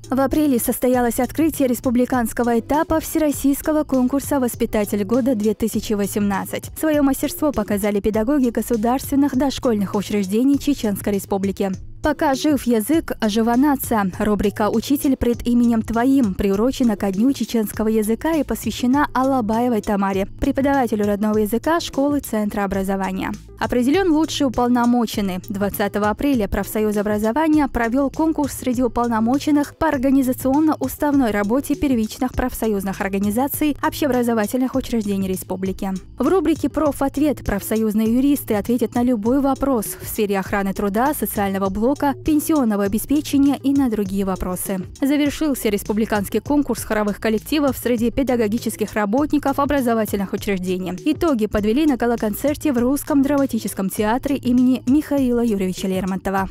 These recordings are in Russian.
В апреле состоялось открытие республиканского этапа Всероссийского конкурса «Воспитатель года-2018». Свое мастерство показали педагоги государственных дошкольных учреждений Чеченской Республики. «Пока жив язык, жива нация». Рубрика «Учитель пред именем Твоим» приурочена ко Дню чеченского языка и посвящена Алабаевой Тамаре, преподавателю родного языка школы Центра образования. Определен лучший уполномоченный. 20 апреля профсоюз образования провел конкурс среди уполномоченных по организационно-уставной работе первичных профсоюзных организаций общеобразовательных учреждений республики. В рубрике «Профответ» профсоюзные юристы ответят на любой вопрос в сфере охраны труда, социального блока, пенсионного обеспечения и на другие вопросы. Завершился республиканский конкурс хоровых коллективов среди педагогических работников образовательных учреждений. Итоги подвели на гала-концерте в Русском драматическом театре имени Михаила Юрьевича Лермонтова.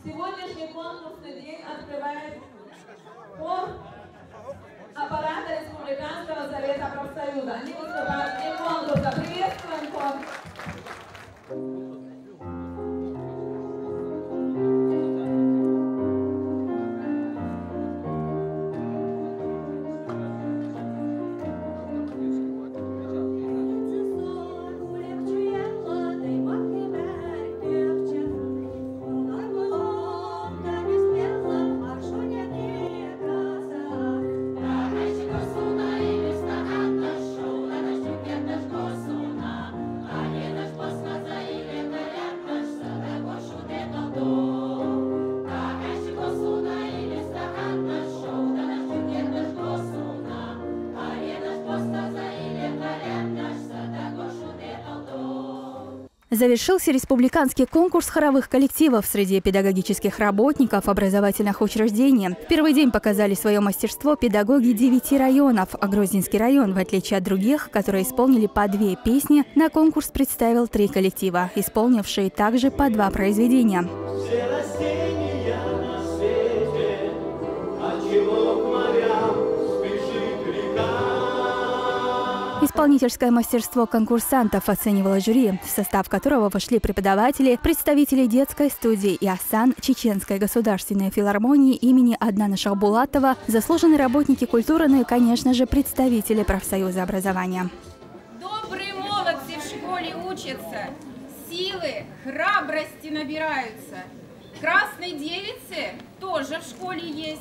Сегодняшний конкурсный день открывает хор аппарата Республиканского совета профсоюза. Они выступают вне конкурса. Приветствуем хор! Завершился республиканский конкурс хоровых коллективов среди педагогических работников образовательных учреждений. В первый день показали свое мастерство педагоги 9 районов, а Грозненский район, в отличие от других, которые исполнили по 2 песни, на конкурс представил 3 коллектива, исполнившие также по 2 произведения. Исполнительское мастерство конкурсантов оценивало жюри, в состав которого вошли преподаватели, представители детской студии «Иосан», Чеченской государственной филармонии имени Аднана Шахбулатова, заслуженные работники культуры, ну и, конечно же, представители профсоюза образования. Добрые молодцы в школе учатся, силы, храбрости набираются. Красные девицы тоже в школе есть,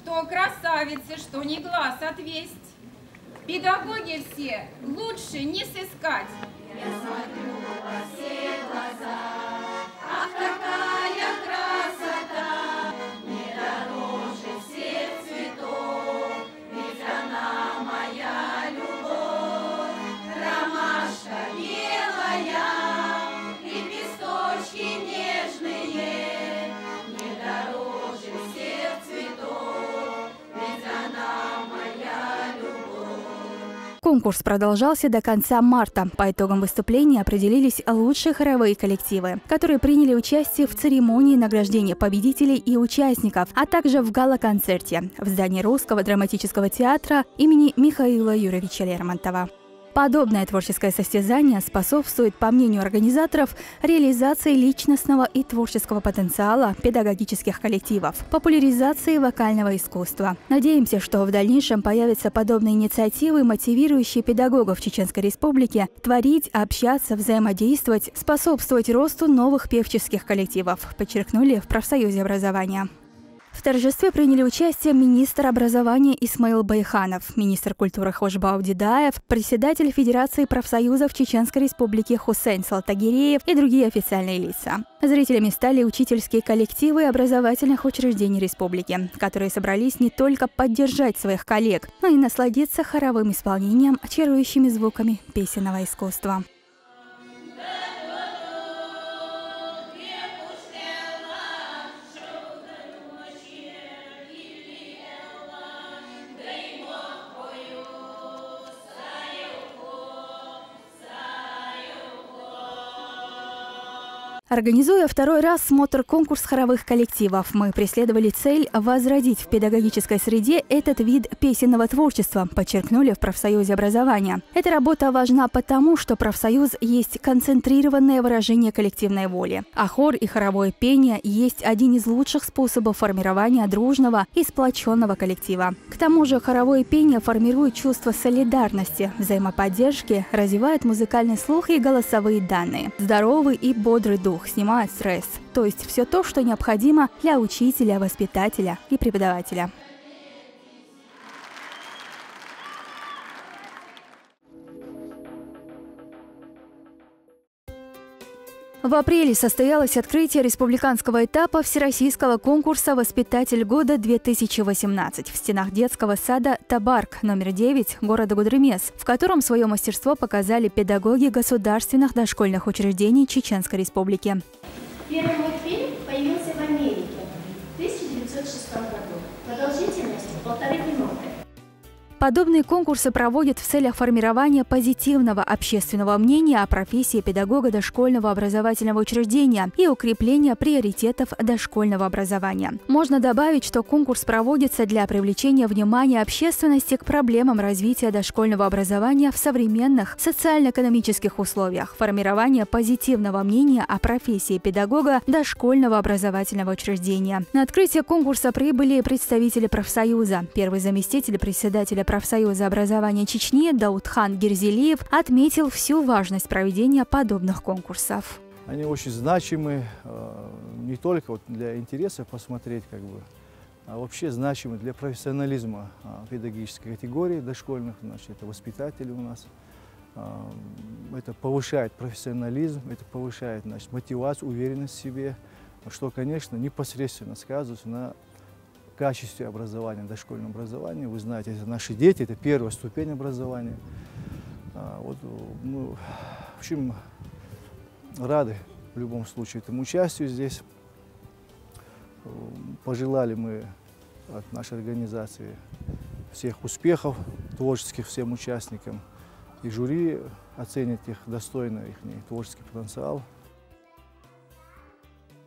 то красавицы, что не глаз отвесть. Педагоги все лучше не сыскать. Я смотрю во все глаза, ах, какая красота, не дороже всех цветов, ведь она моя любовь. Ромашка белая, лепесточки нежные, не дороже всех цветов, ведь она моя любовь. Конкурс продолжался до конца марта. По итогам выступления определились лучшие хоровые коллективы, которые приняли участие в церемонии награждения победителей и участников, а также в гала-концерте в здании Русского драматического театра имени Михаила Юрьевича Лермонтова. Подобное творческое состязание способствует, по мнению организаторов, реализации личностного и творческого потенциала педагогических коллективов, популяризации вокального искусства. Надеемся, что в дальнейшем появятся подобные инициативы, мотивирующие педагогов Чеченской Республики творить, общаться, взаимодействовать, способствовать росту новых певческих коллективов, подчеркнули в профсоюзе образования. В торжестве приняли участие министр образования Исмаил Байханов, министр культуры Хошбау Дидаев, председатель Федерации профсоюзов Чеченской Республики Хусейн Салтагиреев и другие официальные лица. Зрителями стали учительские коллективы образовательных учреждений республики, которые собрались не только поддержать своих коллег, но и насладиться хоровым исполнением, чарующими звуками песенного искусства. Организуя второй раз смотр-конкурс хоровых коллективов, мы преследовали цель возродить в педагогической среде этот вид песенного творчества, подчеркнули в профсоюзе образования. Эта работа важна потому, что профсоюз есть концентрированное выражение коллективной воли, а хор и хоровое пение есть один из лучших способов формирования дружного и сплоченного коллектива. К тому же хоровое пение формирует чувство солидарности, взаимоподдержки, развивает музыкальный слух и голосовые данные, здоровый и бодрый дух, снимает стресс, то есть все то, что необходимо для учителя, воспитателя и преподавателя. В апреле состоялось открытие республиканского этапа всероссийского конкурса «Воспитатель года-2018» в стенах детского сада «Табарк» номер 9 города Гудермес, в котором свое мастерство показали педагоги государственных дошкольных учреждений Чеченской Республики. Первый мультфильм появился в Америке в 1906 году. Продолжительность 1,5 минуты. Подобные конкурсы проводят в целях формирования позитивного общественного мнения о профессии педагога дошкольного образовательного учреждения и укрепления приоритетов дошкольного образования. Можно добавить, что конкурс проводится для привлечения внимания общественности к проблемам развития дошкольного образования в современных социально-экономических условиях, формирования позитивного мнения о профессии педагога дошкольного образовательного учреждения. На открытие конкурса прибыли представители профсоюза. Первый заместитель председателя профсоюза образования Чечни Даудхан Герзелиев отметил всю важность проведения подобных конкурсов. Они очень значимы не только для интереса посмотреть, а вообще значимы для профессионализма педагогической категории дошкольных. Значит, это воспитатели у нас. Это повышает профессионализм, это повышает, значит, мотивацию, уверенность в себе, что, конечно, непосредственно сказывается на качестве образования, дошкольного образования. Вы знаете, это наши дети, это первая ступень образования. Мы, в общем, рады в любом случае этому участию здесь. Пожелали мы от нашей организации всех успехов творческих всем участникам. И жюри оценит их достойно, их творческий потенциал.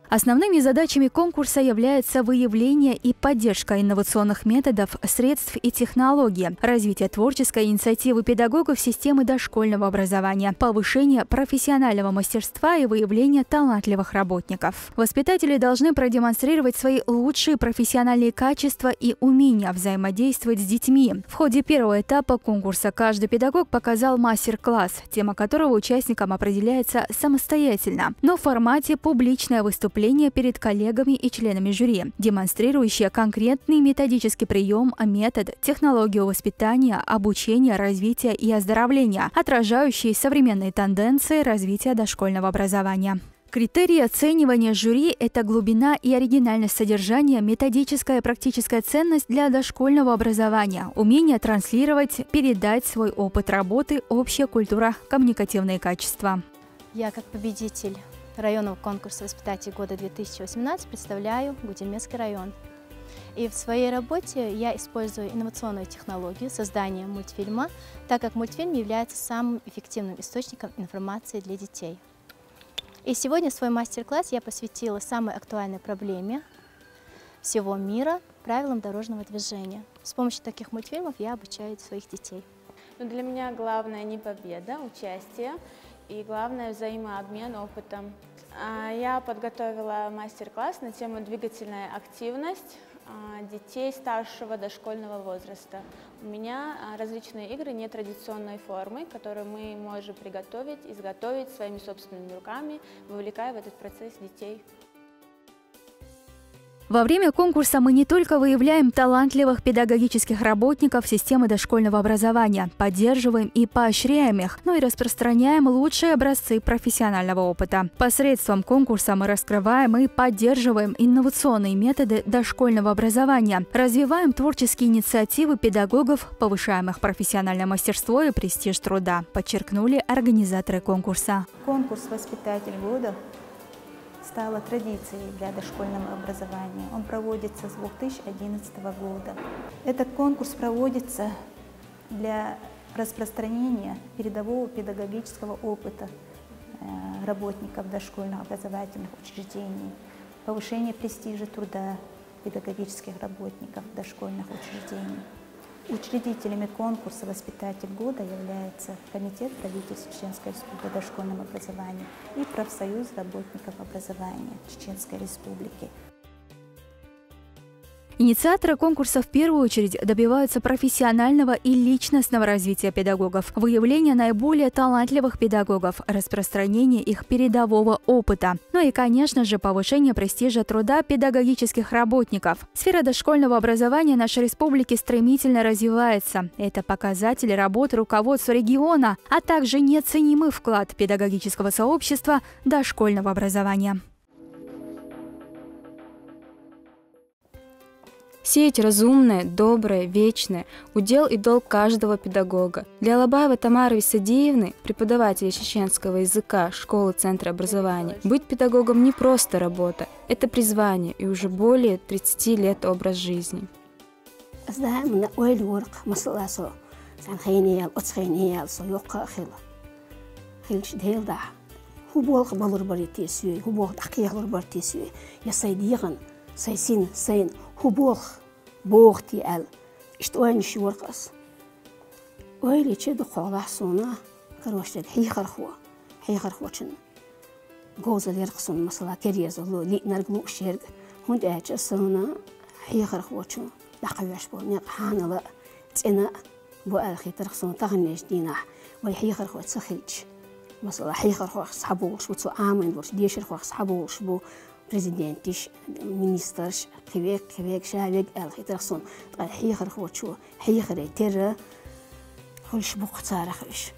Основными задачами конкурса являются выявление и поддержка инновационных методов, средств и технологий, развитие творческой инициативы педагогов системы дошкольного образования, повышение профессионального мастерства и выявление талантливых работников. Воспитатели должны продемонстрировать свои лучшие профессиональные качества и умения взаимодействовать с детьми. В ходе первого этапа конкурса каждый педагог показал мастер-класс, тема которого участникам определяется самостоятельно, но в формате публичное выступление перед коллегами и членами жюри, демонстрирующие конкретный методический прием, метод, технологию воспитания, обучения, развития и оздоровления, отражающие современные тенденции развития дошкольного образования. Критерии оценивания жюри – это глубина и оригинальность содержания, методическая и практическая ценность для дошкольного образования, умение транслировать, передать свой опыт работы, общая культура, коммуникативные качества. Я, как победитель районного конкурса «Воспитатель года-2018» представляю Гудермесский район. И в своей работе я использую инновационную технологию создания мультфильма, так как мультфильм является самым эффективным источником информации для детей. И сегодня свой мастер-класс я посвятила самой актуальной проблеме всего мира – правилам дорожного движения. С помощью таких мультфильмов я обучаю своих детей. Для меня главное не победа, участие. И главное – взаимообмен опытом. Я подготовила мастер-класс на тему «Двигательная активность детей старшего дошкольного возраста». У меня различные игры нетрадиционной формы, которые мы можем приготовить, изготовить своими собственными руками, вовлекая в этот процесс детей. Во время конкурса мы не только выявляем талантливых педагогических работников системы дошкольного образования, поддерживаем и поощряем их, но и распространяем лучшие образцы профессионального опыта. Посредством конкурса мы раскрываем и поддерживаем инновационные методы дошкольного образования, развиваем творческие инициативы педагогов, повышаем их профессиональное мастерство и престиж труда, подчеркнули организаторы конкурса. Конкурс «Воспитатель года» стала традицией для дошкольного образования. Он проводится с 2011 года. Этот конкурс проводится для распространения передового педагогического опыта работников дошкольных образовательных учреждений, повышение престижа труда педагогических работников дошкольных учреждений. Учредителями конкурса «Воспитатель года» является Комитет правительства Чеченской Республики о дошкольном образовании и Профсоюз работников образования Чеченской Республики. Инициаторы конкурса в первую очередь добиваются профессионального и личностного развития педагогов, выявления наиболее талантливых педагогов, распространения их передового опыта, ну и, конечно же, повышения престижа труда педагогических работников. Сфера дошкольного образования нашей республики стремительно развивается. Это показатель работы руководства региона, а также неоценимый вклад педагогического сообщества дошкольного образования. Сеять разумное, доброе, вечное – удел и долг каждого педагога. Для Алабаевой Тамары Висадиевны, преподавателя чеченского языка школы Центра образования, быть педагогом не просто работа, это призвание и уже более 30 лет образ жизни. Хубох богти ал иштуань шуркас ойли чеду холасуна короче хихархучин гозал ярксон масала керезолу ли нарглу шерг хунд ачасуна хихархучин дақаваш болне ханала цена бу алхитархсон тагнеш дина вай хихархуч сахилч масала хихархуч сабулш бу амин бу дешерхуч сабулш бу президентиш, министрш, кивек, шавек, алхитрахсон, хихар хочу, хихар терра, хольш бухцарахиш.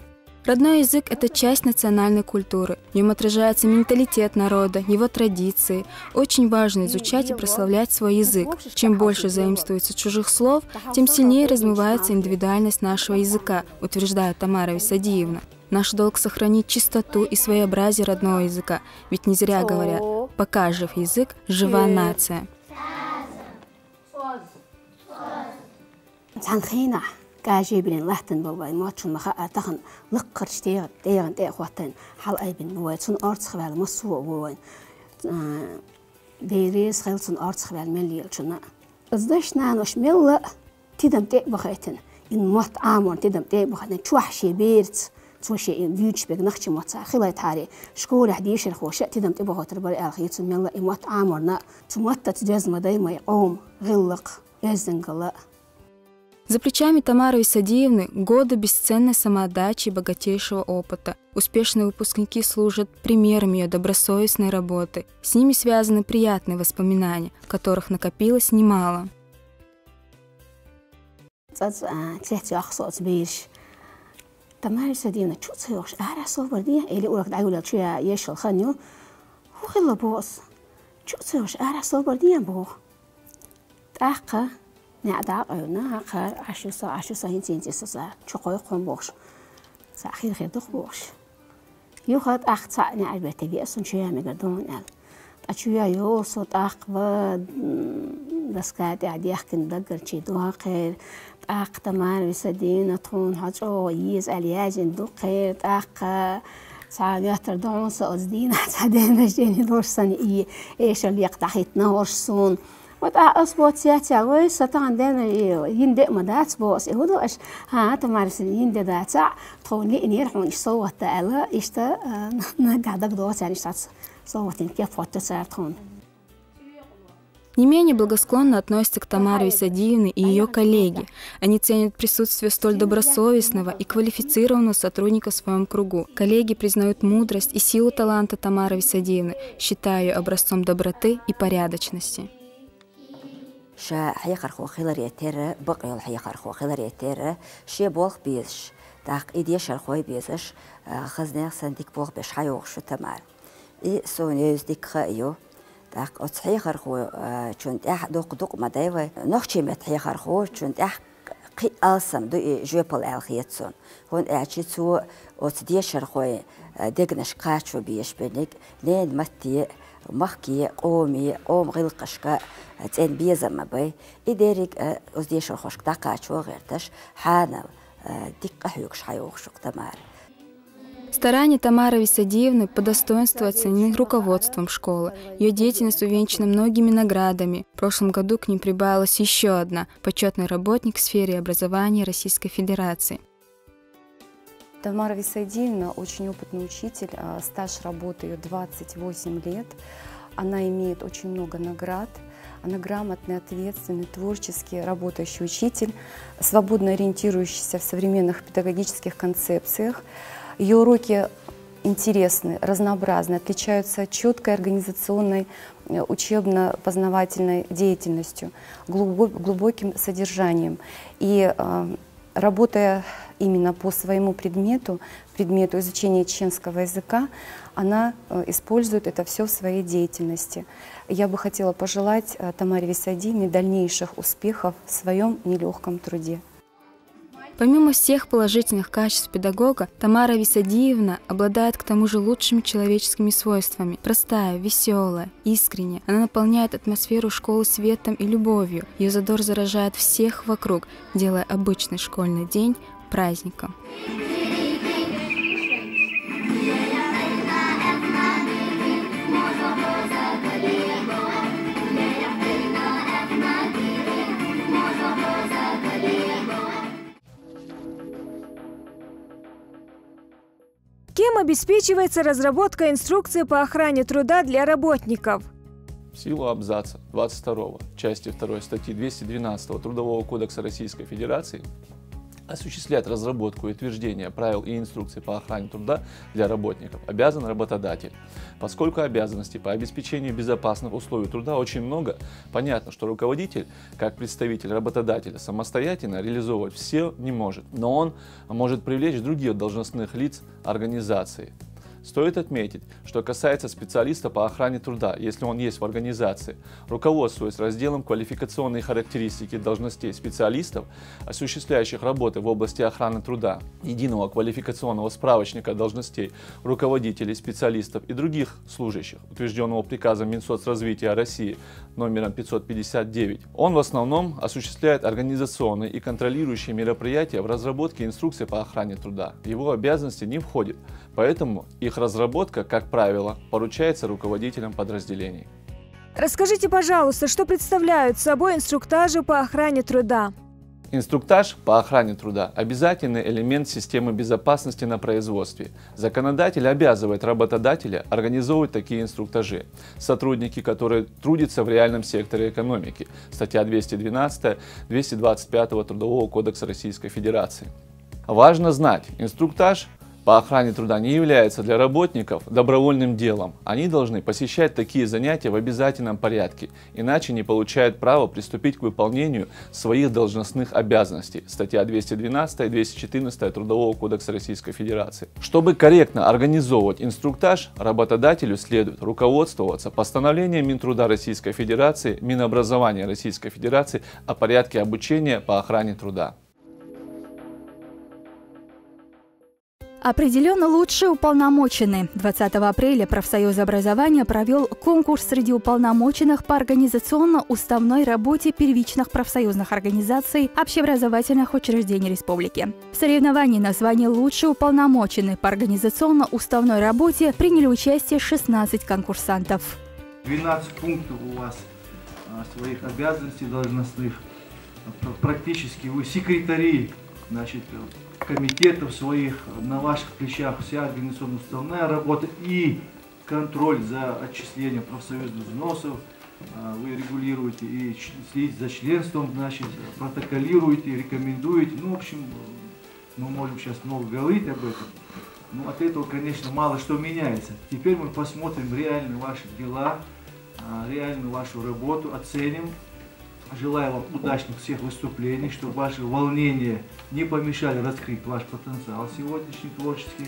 Родной язык – это часть национальной культуры. В нем отражается менталитет народа, его традиции. Очень важно изучать и прославлять свой язык. Чем больше заимствуется чужих слов, тем сильнее размывается индивидуальность нашего языка, утверждает Тамара Висадиевна. Наш долг сохранить чистоту и своеобразие родного языка, ведь не зря говорят, пока жив язык, жива нация. كاجيبين لحتن بالباي ماتشون مخا أتخن لقرش تيغن تيغواتن حال أيبن بويتون أرتس خبال مصوع بوين ديريس خيلتون أرتس خبال مليلشنا أزدش نانوش ملا تدم تيبخيتن إن مات عامون تدم تيبخيتن توحشي بيرت توشي إن فيوتش بيج نختي ماتسا خلاي تاري شكول حديش الخوشة تدم تيبخيتن بري الخيتون ملا إن مات عامورنا تموت تجاز ما دايما يقوم غلق يزنقلا. За плечами Тамары Висадиевны годы бесценной самоотдачи и богатейшего опыта. Успешные выпускники служат примером ее добросовестной работы. С ними связаны приятные воспоминания, которых накопилось немало. Тамара Висадиевна чувствуешь, а расовардия или урок дайгуля чуя ешел ханю, ухила босс. Чувствуешь, а расовардия бог. Така. نعداقنا خير عشو هنتين تسا شقوي قوم بوش ساخير خير دخ بوش يوخد أخطأ نعرف تبي أصلا شيء مقدون ال أشويا يو صوت أخبار دسكات عادي أحكي دقر شيء دوها خير أخ تمار وسدين تكون حاجة ييز الياجن دو خير أخ ساعات تردون صوزدين ساعدين جيني دور سنة إيش اللي يقطعيتنا ورسون وأصبوت سياتي ويس طبعا دائما يندق مدات بوس يهودو أش ها تمارس يندق داتا تقولي إني رح نصوت تالا إشتا نقعدك دوت يعني إشتا صوتين كيف فوتو. Не менее благосклонно относятся к Тамаре Висадиевне и ее коллеги. Они ценят присутствие столь добросовестного и квалифицированного сотрудника в своем кругу. Коллеги признают мудрость и силу таланта Тамары Висадиевны, считая ее образцом доброты и порядочности. شا حيقر خو خلر يتر بقي حيقر خو خلر يتر شي بولخ بيش داق إديش الخوي بيزش خزني صنديق بولخ بيش حيوخ شو تمار إي سونيوز ديك خايو داق أتحيقر خو شون تح دوق مدايوه نخشي متحيقر خو شون تح قي ألسم دو جوبل الخيتسون هون أعشيتو أتديش الخوي دقنش قاتشو بيش بينك لين متي مخكي قوم غلقشكا تين بيزم باي إدارك أزديش الخشك دقاتشو غيرتش حانل دقة هيوكش حيوخشك تمار Старания Тамары Висадиевны по достоинству оценены руководством школы. Ее деятельность увенчана многими наградами. В прошлом году к ним прибавилась еще одна – почетный работник в сфере образования Российской Федерации. Тамара Висадиевна очень опытный учитель, стаж работы ее 28 лет. Она имеет очень много наград. Она грамотный, ответственный, творческий, работающий учитель, свободно ориентирующийся в современных педагогических концепциях. Ее уроки интересны, разнообразны, отличаются четкой организационной, учебно-познавательной деятельностью, глубоким содержанием. И работая именно по своему предмету изучения чеченского языка, она использует это все в своей деятельности. Я бы хотела пожелать Тамаре Висадиевне дальнейших успехов в своем нелегком труде. Помимо всех положительных качеств педагога, Тамара Висадиевна обладает к тому же лучшими человеческими свойствами. Простая, веселая, искренняя. Она наполняет атмосферу школы светом и любовью. Ее задор заражает всех вокруг, делая обычный школьный день праздником. Кем обеспечивается разработка инструкции по охране труда для работников? В силу абзаца 22 части 2 статьи 212 Трудового кодекса Российской Федерации осуществлять разработку и утверждение правил и инструкций по охране труда для работников обязан работодатель. Поскольку обязанностей по обеспечению безопасных условий труда очень много, понятно, что руководитель, как представитель работодателя, самостоятельно реализовывать все не может, но он может привлечь других должностных лиц организации. Стоит отметить, что касается специалиста по охране труда, если он есть в организации, руководствуясь разделом квалификационные характеристики должностей специалистов, осуществляющих работы в области охраны труда, единого квалификационного справочника должностей руководителей, специалистов и других служащих, утвержденного приказом Минсоцразвития России номером 559, он в основном осуществляет организационные и контролирующие мероприятия в разработке инструкций по охране труда. В его обязанности не входит, поэтому их разработка, как правило, поручается руководителям подразделений. Расскажите, пожалуйста, что представляют собой инструктажи по охране труда? Инструктаж по охране труда – обязательный элемент системы безопасности на производстве. Законодатель обязывает работодателя организовывать такие инструктажи. Сотрудники, которые трудятся в реальном секторе экономики. Статья 212-225 Трудового кодекса Российской Федерации. Важно знать, инструктаж по охране труда не является для работников добровольным делом. Они должны посещать такие занятия в обязательном порядке, иначе не получают права приступить к выполнению своих должностных обязанностей. Статья 212 и 214 Трудового кодекса Российской Федерации. Чтобы корректно организовывать инструктаж, работодателю следует руководствоваться постановлением Минтруда Российской Федерации, Минобразования Российской Федерации о порядке обучения по охране труда. Определенно лучшие уполномоченные. 20 апреля профсоюз образования провел конкурс среди уполномоченных по организационно-уставной работе первичных профсоюзных организаций общеобразовательных учреждений республики. В соревновании на звание «Лучший уполномоченный по организационно-уставной работе» приняли участие 16 конкурсантов. 12 пунктов у вас своих обязанностей должностных. Практически вы секретари, значит, комитетов своих, на ваших плечах вся организационно-уставная работа и контроль за отчислением профсоюзных взносов. Вы регулируете и следите за членством, значит, протоколируете, рекомендуете. Ну, в общем, мы можем сейчас много говорить об этом. Но от этого, конечно, мало что меняется. Теперь мы посмотрим реально ваши дела, реально вашу работу, оценим. Желаю вам удачных всех выступлений, чтобы ваши волнения не помешали раскрыть ваш потенциал сегодняшний творческий.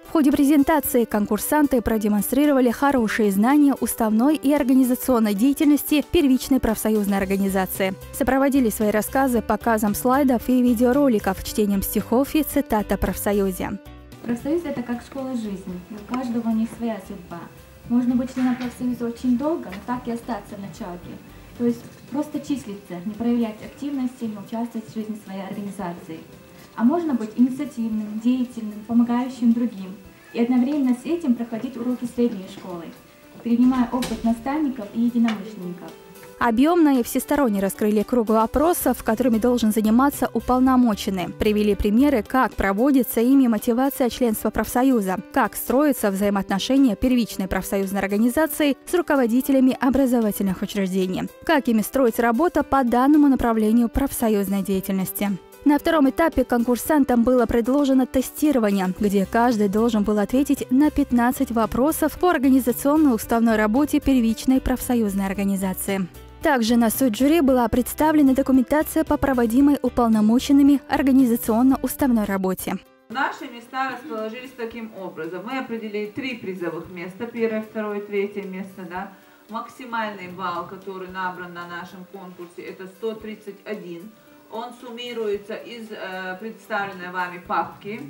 В ходе презентации конкурсанты продемонстрировали хорошие знания уставной и организационной деятельности первичной профсоюзной организации. Сопроводили свои рассказы показом слайдов и видеороликов, чтением стихов и цитат о профсоюзе. Профсоюз – это как школа жизни, и у каждого у них своя судьба. Можно быть членом профсоюза очень долго, но так и остаться в началке. То есть просто числиться, не проявлять активности, не участвовать в жизни своей организации. а можно быть инициативным, деятельным, помогающим другим и одновременно с этим проходить уроки средней школы, перенимая опыт наставников и единомышленников. Объемно и всесторонне раскрыли круг вопросов, которыми должен заниматься уполномоченный. Привели примеры, как проводится ими мотивация членства профсоюза, как строятся взаимоотношения первичной профсоюзной организации с руководителями образовательных учреждений, как ими строится работа по данному направлению профсоюзной деятельности. На втором этапе конкурсантам было предложено тестирование, где каждый должен был ответить на 15 вопросов по организационно-уставной работе первичной профсоюзной организации. Также на суд жюри была представлена документация по проводимой уполномоченными организационно-уставной работе. Наши места расположились таким образом. Мы определили 3 призовых места, 1, 2, 3 место. Да? Максимальный балл, который набран на нашем конкурсе, это 131. Он суммируется из представленной вами папки,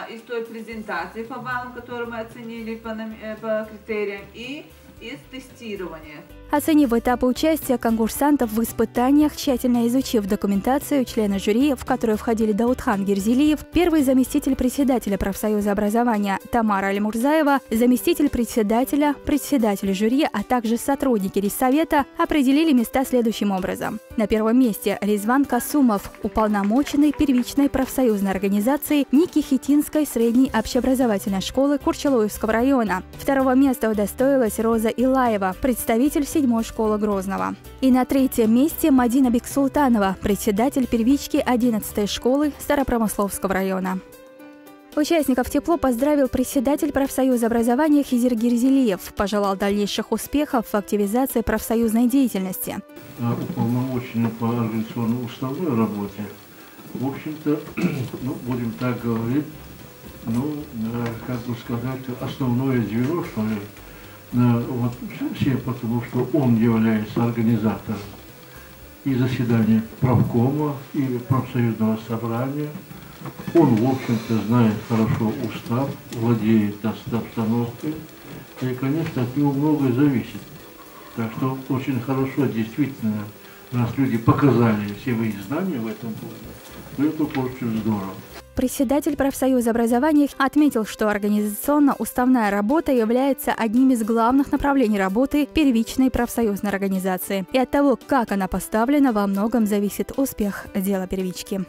из той презентации по баллам, которую мы оценили по критериям, и из тестирования. Оценив этапы участия конкурсантов в испытаниях, тщательно изучив документацию, члены жюри, в которую входили Даутхан Герзелиев, первый заместитель председателя профсоюза образования Тамара Алимурзаева, заместитель председателя, председатель жюри, а также сотрудники райсовета определили места следующим образом. На первом месте Резван Касумов, уполномоченный первичной профсоюзной организации Никихетинской средней общеобразовательной школы Курчалоевского района. Второго места удостоилась Роза Илаева, представитель 7-й школы Грозного. И на 3-м месте Мадина Бексултанова, председатель первички 11-й школы Старопромысловского района. Участников тепло поздравил председатель профсоюза образования Хизир Герзелиев, пожелал дальнейших успехов в активизации профсоюзной деятельности. Уполномоченный по организационно-уставной работе, в общем-то, будем так говорить, как бы сказать, основное звено, что ли, вот все, потому что он является организатором и заседания правкома, и профсоюзного собрания. Он, в общем-то, знает хорошо устав, владеет обстановкой, и, конечно, от него многое зависит. Так что очень хорошо, действительно, нас люди показали все свои знания в этом плане. Это очень здорово. Председатель профсоюза образования отметил, что организационно-уставная работа является одним из главных направлений работы первичной профсоюзной организации. И от того, как она поставлена, во многом зависит успех дела первички.